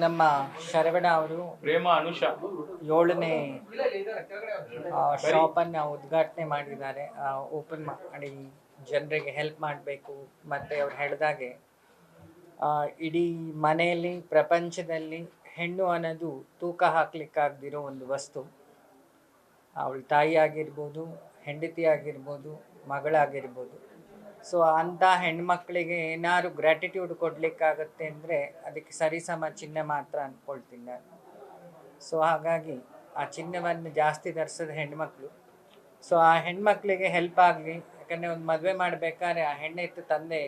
ನಮ್ಮ ಶರವಣ ಅವರು ಪ್ರೇಮ ಅನುಷ 7ನೇ ಶಾಪನ್ನು ಉದ್ಘಾಟನೆ ಮಾಡಿದ್ದಾರೆ. ಓಪನ್ ಮಾಡಿ ಜನರಿಗೆ ಹೆಲ್ಪ್ ಮಾಡಬೇಕು. ಮತ್ತು ಅವ್ರು ಹೇಳಿದಾಗೆ ಇಡೀ ಮನೆಯಲ್ಲಿ ಪ್ರಪಂಚದಲ್ಲಿ ಹೆಣ್ಣು ಅನ್ನೋದು ತೂಕ ಹಾಕ್ಲಿಕ್ಕಾಗದಿರೋ ಒಂದು ವಸ್ತು. ಅವಳ ತಾಯಿ ಆಗಿರ್ಬೋದು, ಹೆಂಡತಿ ಆಗಿರ್ಬೋದು, ಮಗಳಾಗಿರ್ಬೋದು. ಸೊ ಅಂಥ ಹೆಣ್ಮಕ್ಳಿಗೆ ಏನಾದ್ರು ಗ್ರ್ಯಾಟಿಟ್ಯೂಡ್ ಕೊಡಲಿಕ್ಕಾಗತ್ತೆ ಅಂದರೆ ಅದಕ್ಕೆ ಸರಿಸಮ ಚಿನ್ನ ಮಾತ್ರ ಅಂದ್ಕೊಳ್ತೀನಿ ನಾನು. ಸೊ ಹಾಗಾಗಿ ಆ ಚಿನ್ನವನ್ನು ಜಾಸ್ತಿ ಧರಿಸಿದ ಹೆಣ್ಮಕ್ಳು. ಸೊ ಆ ಹೆಣ್ಮಕ್ಳಿಗೆ ಹೆಲ್ಪ್ ಆಗಲಿ. ಯಾಕಂದರೆ ಒಂದು ಮದುವೆ ಮಾಡಬೇಕಾದ್ರೆ ಆ ಹೆಣ್ಣೆತ್ತು ತಂದೆ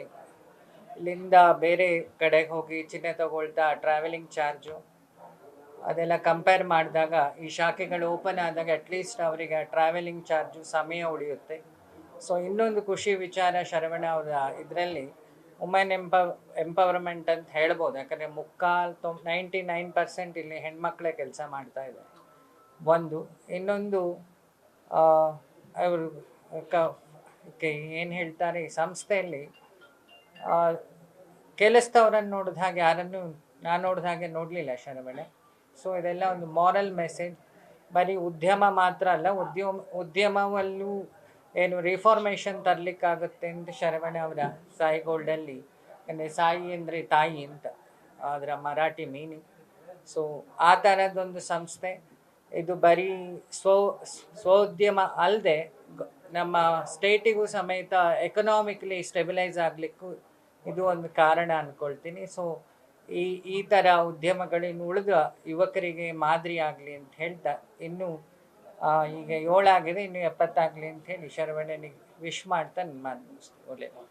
ಇಲ್ಲಿಂದ ಬೇರೆ ಕಡೆಗೆ ಹೋಗಿ ಚಿನ್ನ ತಗೊಳ್ತಾ ಟ್ರಾವೆಲಿಂಗ್ ಚಾರ್ಜು ಅದೆಲ್ಲ ಕಂಪೇರ್ ಮಾಡಿದಾಗ ಈ ಶಾಖೆಗಳು ಓಪನ್ ಆದಾಗ ಅಟ್ಲೀಸ್ಟ್ ಅವರಿಗೆ ಟ್ರಾವೆಲಿಂಗ್ ಚಾರ್ಜು ಸಮಯ ಉಳಿಯುತ್ತೆ. ಸೊ ಇನ್ನೊಂದು ಖುಷಿ ವಿಚಾರ ಶರವಣ ಅವರ ಇದರಲ್ಲಿ ವುಮೆನ್ ಎಂಪವರ್ಮೆಂಟ್ ಅಂತ ಹೇಳ್ಬೋದು. ಯಾಕಂದರೆ 99% ಇಲ್ಲಿ ಹೆಣ್ಮಕ್ಳೇ ಕೆಲಸ ಮಾಡ್ತಾ ಇದ್ದಾರೆ. ಒಂದು ಇನ್ನೊಂದು ಅವರು ಏನು ಹೇಳ್ತಾರೆ, ಈ ಸಂಸ್ಥೆಯಲ್ಲಿ ಕೆಲಸದವ್ರನ್ನು ನೋಡಿದ ಹಾಗೆ ಯಾರನ್ನು ನಾನು ನೋಡಿದ ಹಾಗೆ ನೋಡಲಿಲ್ಲ ಶರವಣೆ. ಸೊ ಇದೆಲ್ಲ ಒಂದು ಮಾರಲ್ ಮೆಸೇಜ್. ಬರೀ ಉದ್ಯಮ ಮಾತ್ರ ಅಲ್ಲ, ಉದ್ಯಮವಲ್ಲೂ ಏನು ರಿಫಾರ್ಮೇಷನ್ ತರಲಿಕ್ಕಾಗುತ್ತೆ ಅಂತ ಶರವಣ ಅವರ ಸಾಯಿ ಗೋಲ್ಡಲ್ಲಿ. ಅಂದರೆ ಸಾಯಿ ಅಂದರೆ ತಾಯಿ ಅಂತ ಅದರ ಮರಾಠಿ ಮೀನಿಂಗ್. ಸೊ ಆ ಥರದ್ದೊಂದು ಸಂಸ್ಥೆ ಇದು. ಬರೀ ಸ್ವೋದ್ಯಮ ಅಲ್ಲದೆ ನಮ್ಮ ಸ್ಟೇಟಿಗೂ ಸಮೇತ ಎಕನಾಮಿಕಲಿ ಸ್ಟೆಬಿಲೈಸ್ ಆಗಲಿಕ್ಕೂ ಇದು ಒಂದು ಕಾರಣ ಅಂದ್ಕೊಳ್ತೀನಿ. ಸೊ ಈ ಥರ ಉದ್ಯಮಗಳಿನ್ನು ಉಳಿದ ಯುವಕರಿಗೆ ಮಾದರಿ ಆಗಲಿ ಅಂತ ಹೇಳ್ತಾ, ಇನ್ನೂ ಈಗ 7 ಆಗಿದೆ, ಇನ್ನೂ 70 ಆಗಲಿ ಅಂತ ಹೇಳಿ ಶರವಣನಿಗೆ ವಿಶ್ ಮಾಡ್ತಾ ನಿಮ್ಮ ಮಾತು ಮುಗಿಸ್ತೀವಿ. ಒಳ್ಳೆಯದು.